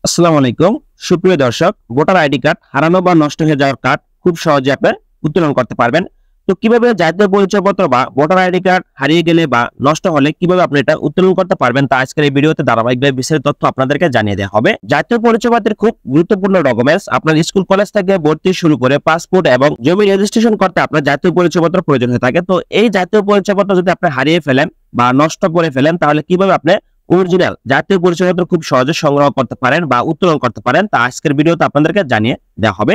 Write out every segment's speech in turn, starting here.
আসসালামু আলাইকুম সুপ্রিয় দর্শক, ভোটার আইডি কার্ড হারানো বা নষ্ট হয়ে যাওয়ার কার্ড খুব সহজে আপনি উত্তোলন করতে পারবেন। তো কিভাবে জাতীয় পরিচয়পত্র বা ভোটার আইডি কার্ড হারিয়ে গেলে বা নষ্ট হলে কিভাবে আপনি এটা উত্তোলন করতে পারবেন তা আজকের এই ভিডিওতে ধারাবাহিকভাবে বিস্তারিত তথ্য আপনাদেরকে জানিয়ে দেওয়া হবে। জাতীয় পরিচয়পত্রের খুব গুরুত্বপূর্ণ ডকুমেন্টস, আপনার স্কুল কলেজ থেকে ভর্তি শুরু করে পাসপোর্ট এবং জমি রেজিস্ট্রেশন করতে আপনার জাতীয় পরিচয়পত্র প্রয়োজন হয়ে থাকে। তো এই জাতীয় পরিচয়পত্র যদি আপনি হারিয়ে ফেলেন বা নষ্ট করে ফেলেন তাহলে কিভাবে আপনি অরিজিনাল জাতীয় পরিচয়পত্র খুব সহজে সংগ্রহ করতে পারেন বা উত্তোলন করতে পারেন তা আজকের ভিডিওতে আপনাদেরকে জানিয়ে দেওয়া হবে।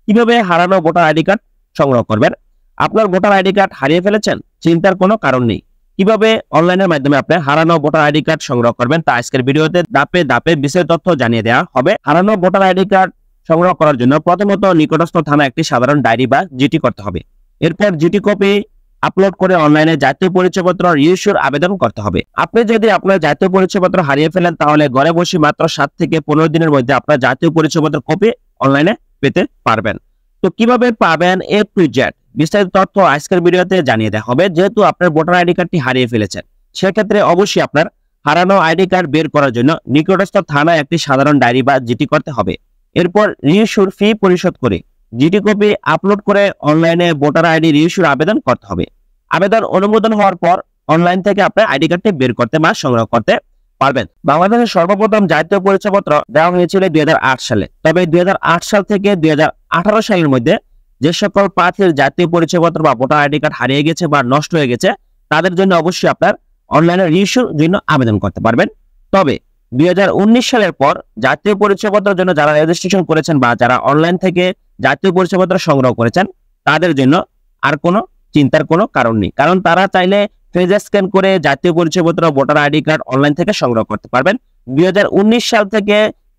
কিভাবে হারানো ভোটার আইডি কার্ড সংগ্রহ করবেন। আপনার ভোটার আইডি কার্ড হারিয়ে ফেলেছেন, চিন্তার কোনো কারণ নেই। কিভাবে অনলাইনের মাধ্যমে আপনি হারানো ভোটার আইডি কার্ড সংগ্রহ করবেন তা আজকের ভিডিওতে ধাপে ধাপে বিস্তারিত তথ্য জানিয়ে দেওয়া হবে। হারানো ভোটার আইডি কার্ড সংগ্রহ করার জন্য প্রথমত নিকটস্থ থানা একটি সাধারণ ডায়েরি বা জিটি করতে হবে। এরপর জিটি কপি আপলোড করে অনলাইনে জাতীয় পরিচয়পত্র রিইস্যুর আবেদন করতে হবে। আপনি যদি আপনার জাতীয় পরিচয়পত্র হারিয়ে ফেলেন তাহলে ঘরে বসে মাত্র 7 থেকে 15 দিনের মধ্যে আপনার জাতীয় পরিচয়পত্র কপি অনলাইনে পেতে পারবেন। তো কিভাবে পাবেন এ টু জেড বিস্তারিত তথ্য আজকের ভিডিওতে জানিয়ে দেওয়া হবে। যেহেতু আপনার ভোটার আইডি কার্ডটি হারিয়ে ফেলেছেন, সেক্ষেত্রে অবশ্যই আপনার হারানো আইডি কার্ড বের করার জন্য নিকটস্থ থানায় একটি সাধারণ ডায়েরি বা জিটি করতে হবে। এরপর রিইস্যুর ফি পরিশোধ করে জিটি কপি আপলোড করে অনলাইনে ভোটার আইডি রিইস্যুর আবেদন করতে হবে। আবেদন অনুমোদন হওয়ার পর অনলাইন থেকে আপনার আইডি কার্ডটি বের করতে বা সংগ্রহ করতে পারবেন। বাংলাদেশের সর্বপ্রথম জাতীয় পরিচয়পত্র দেওয়া হয়েছিল 2008 সালে। তবে 2008 সাল থেকে 2018 সালের মধ্যে যে সকল প্রার্থীর জাতীয় পরিচয়পত্র বা ভোটার আইডি কার্ড হারিয়ে গেছে বা নষ্ট হয়ে গেছে তাদের জন্য অবশ্যই আপনার অনলাইনে রিইস্যুর জন্য আবেদন করতে পারবেন। তবে 2019 সালের পর জাতীয় পরিচয়পত্রের জন্য যারা রেজিস্ট্রেশন করেছেন বা যারা অনলাইন থেকে জাতীয় পরিচয়পত্র সংগ্রহ করেছেন তাদের জন্য আর কোনো চিন্তার কোনো কারণ নেই, কারণ তারা চাইলে ফেস স্ক্যান করে জাতীয় পরিচয়পত্র ভোটার আইডি কার্ড অনলাইন থেকে সংগ্রহ করতে পারবেন। 2019 সাল থেকে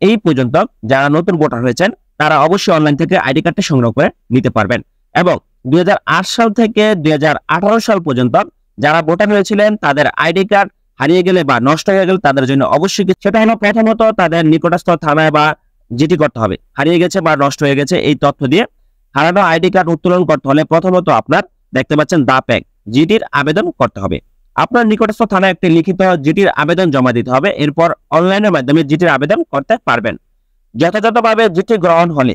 এই পর্যন্ত যারা নতুন ভোটার হয়েছেন তারা অবশ্যই অনলাইন থেকে আইডি কার্ডটি সংগ্রহ করে নিতে পারবেন। এবং 2008 সাল থেকে 2018 সাল পর্যন্ত যারা ভোটার হয়েছিলেন তাদের আইডি কার্ড হারিয়ে গেলে বা নষ্ট হয়ে গেলে তাদের জন্য অবশ্যই সেটা হলো প্রথমত তাদের নিকটস্থ থানায় বা জিটি করতে হবে। হারিয়ে গেছে বা নষ্ট হয়ে গেছে এই তথ্য দিয়ে হারানো আইডি কার্ড উত্তোলন করতে হলে প্রথমত আপনার দেখতে পাচ্ছেন ধাপ 1 জিটির আবেদন করতে হবে। আপনার নিকটস্থ থানায় একটি লিখিত জিটির আবেদন জমা দিতে হবে। এরপর অনলাইনের মাধ্যমে জিটির আবেদন করতে পারবেন। যথাযথভাবে জিটি গ্রহণ হলে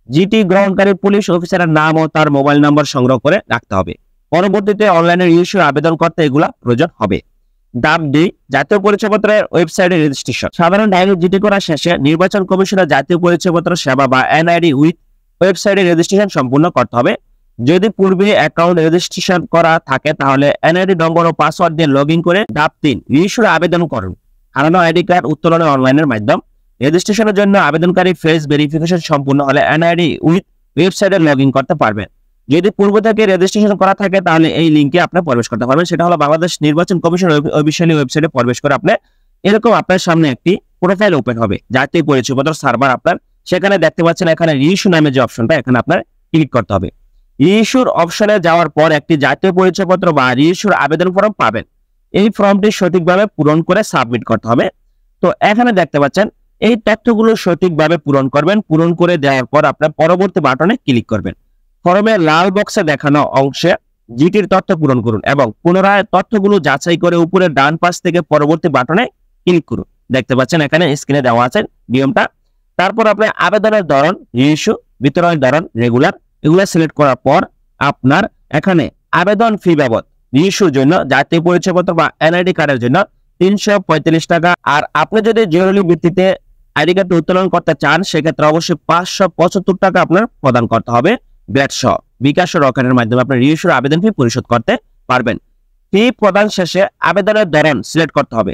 জিটি গ্রহণকারী পুলিশ অফিসারের নাম ও তার মোবাইল নম্বর সংগ্রহ করে রাখতে হবে। পরবর্তীতে অনলাইনে রিইস্যুর আবেদন করতে এগুলা প্রয়োজন হবে। ধাপ 2 জাতীয় পরিচয়পত্রের ওয়েবসাইটে রেজিস্ট্রেশন। সাধারণ ডায়েরি জিটি করা শেষে নির্বাচন কমিশনের জাতীয় পরিচয়পত্র সেবা বা এনআইডি উইথ ওয়েবসাইটে রেজিস্ট্রেশন সম্পূর্ণ করতে হবে। যদি পূর্বে অ্যাকাউন্ট রেজিস্ট্রেশন করা থাকে তাহলে এনআইডি নম্বর ও পাসওয়ার্ড দিয়ে লগইন করে ধাপ 3 রিইস্যুর আবেদন করুন। হারানো আইডি কার্ড উত্তোলনের অনলাইনের মাধ্যম রেজিস্ট্রেশনের জন্য আবেদনকারী ফেস ভেরিফিকেশন সম্পূর্ণ হলে এনআইডি উইথ ওয়েবসাইটে লগইন করতে পারবেন। যদি পূর্ব থেকে রেজিস্ট্রেশন করা থাকে তাহলে এই লিংকে আপনি প্রবেশ করতে পারবেন। সেটা হলো বাংলাদেশ নির্বাচন কমিশন অফিসিয়ালি ওয়েবসাইটে প্রবেশ করে আপনি এরকম আপনার সামনে একটি প্রোফাইল ওপেন হবে জাতীয় পরিচয়পত্র সার্ভার আপনার। সেখানে দেখতে পাচ্ছেন এখানে রিইস্যু নামে যে অপশনটা এখানে আপনার ক্লিক করতে হবে। রিইস্যুর অপশনে যাওয়ার পর একটি জাতীয় পরিচয়পত্র বা রিইস্যুর আবেদন ফর্ম পাবেন। এই ফর্মটি সঠিকভাবে পূরণ করে সাবমিট করতে হবে। তো এখানে দেখতে পাচ্ছেন এই তথ্যগুলো সঠিকভাবে পূরণ করবেন। পূরণ করে দেওয়ার পর আপনার পরবর্তী বাটনে ক্লিক করবেন। ফর্মের লাল বক্সে দেখানো অংশে জিটির তথ্য পূরণ করুন এবং পুনরায় তথ্যগুলো যাচাই করে উপরের ডান পাশ থেকে পরবর্তী বাটনে ক্লিক করুন। দেখতে পাচ্ছেন এখানে স্ক্রিনে দেওয়া আছে নিয়মটা। তারপর আপনি আবেদনের ধরন রিইস্যু, বিতরণের ধরন রেগুলার এগুলা সিলেক্ট করার পর আপনার এখানে আবেদন ফি বাবদ রিইস্যুর জন্য জাতীয় পরিচয়পত্র বা এনআইডি কার্ডের জন্য 345 টাকা। আর আপনি যদি জরুরি ভিত্তিতে আইডি কার্ড উত্তোলন করতে চান সেক্ষেত্রে অবশ্যই 575 টাকা আপনার প্রদান করতে হবে ব্যাট সহ। বিকাশ ও রকেটের মাধ্যমে আপনার রিইস্যুর আবেদন ফি পরিশোধ করতে পারবেন। ফি প্রদান শেষে আবেদনের ধরন সিলেক্ট করতে হবে।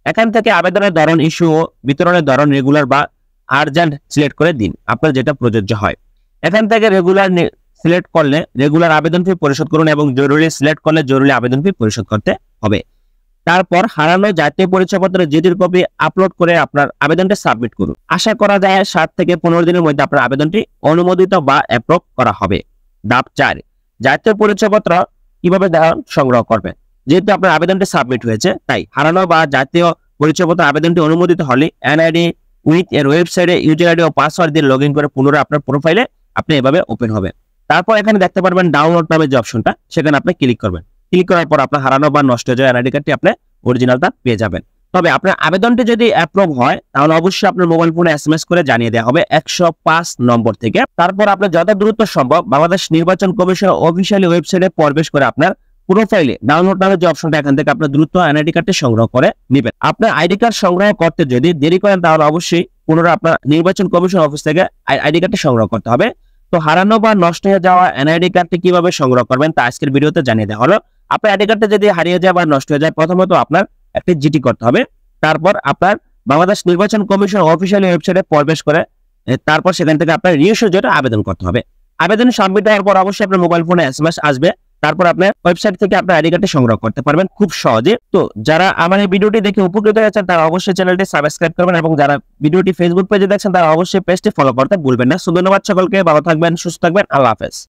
এখান থেকে আবেদনের ধরন ইস্যু ও বিতরণের ধরন রেগুলার বা আর্জেন্ট সিলেক্ট করে দিন, আপনার যেটা প্রযোজ্য হয়। এখান থেকে রেগুলার সিলেক্ট করলে রেগুলার আবেদন ফি পরিশোধ করুন এবং জরুরি সিলেক্ট করলে জরুরি আবেদন ফি পরিশোধ করতে হবে। তারপর হারানো জাতীয় পরিচয়পত্রের জিটির কপি আপলোড করে আপনার আবেদনটি সাবমিট করুন। আশা করা যায় 7 থেকে 15 দিনের মধ্যে আপনার আবেদনটি অনুমোদিত বা অ্যাপ্রুভ করা হবে। ধাপ 4 জাতীয় পরিচয়পত্র কিভাবে সংগ্রহ করবেন। যেহেতু আপনার আবেদনটি সাবমিট হয়েছে তাই হারানো বা জাতীয় পরিচয়পত্র আবেদনটি অনুমোদিত হলে এনআইডি উইথ এর ওয়েবসাইটে ইউজার আইডি ও পাসওয়ার্ড দিয়ে লগইন করে পুনরায় আপনার প্রোফাইলে আপনি এভাবে ওপেন হবে। তারপর এখানে দেখতে পারবেন ডাউনলোড নামে যে অপশনটা সেখানে আপনি ক্লিক করবেন। ক্লিক করার পর আপনার হারানো বা নষ্ট হয়ে যাওয়া এনআইডি কার্ডটি আপনি অরিজিনালটা পেয়ে যাবেন। তবে আপনার আবেদনটি যদি অ্যাপ্রুভ হয় তাহলে অবশ্যই আপনার মোবাইল ফোনে এসএমএস করে জানিয়ে দেওয়া হবে 105 নম্বর থেকে। তারপর আপনি যত দ্রুত সম্ভব বাংলাদেশ নির্বাচন কমিশন অফিসিয়ালি ওয়েবসাইটে প্রবেশ করে আপনার প্রোফাইলে ডাউনলোড নামের যে অপশনটা এখান থেকে আপনার দ্রুত এনআইডি কার্ডটি সংগ্রহ করে নেবেন। আপনার আইডি কার্ড সংগ্রহ করতে যদি দেরি করেন তাহলে অবশ্যই পুনরায় আপনার নির্বাচন কমিশন অফিস থেকে আইডি কার্ডটি সংগ্রহ করতে হবে। তো হারানো বা নষ্ট হয়ে যাওয়া এনআইডি কার্ডটি কিভাবে সংগ্রহ করবেন তা আজকের ভিডিওতে জানিয়ে দেওয়া হলো। আপনার আইডি কার্ডটা যদি হারিয়ে যায় বা নষ্ট হয়ে যায়, প্রথমত আপনার একটি জিটি করতে হবে। তারপর আপনার বাংলাদেশ নির্বাচন কমিশন অফিসিয়ালি ওয়েবসাইটে প্রবেশ করে তারপর সেখান থেকে আপনার রিনিউর জন্য আবেদন করতে হবে। আবেদন সাবমিট দেওয়ার পর অবশ্যই আপনার মোবাইল ফোনে এসএমএস আসবে। তারপর আপনার ওয়েবসাইট থেকে আপনার আইডি কার্ডটি সংগ্রহ করতে পারবেন খুব সহজে। তো যারা আমার এই ভিডিওটি দেখে উপকৃত হয়েছেন তারা অবশ্যই চ্যানেলটি সাবস্ক্রাইব করবেন এবং যারা ভিডিওটি ফেসবুক পেজে দেখছেন তারা অবশ্যই পেজটি ফলো করতে ভুলবেন না। ধন্যবাদ সকলকে, ভালো থাকবেন, সুস্থ থাকবেন, আল্লাহ হাফেজ।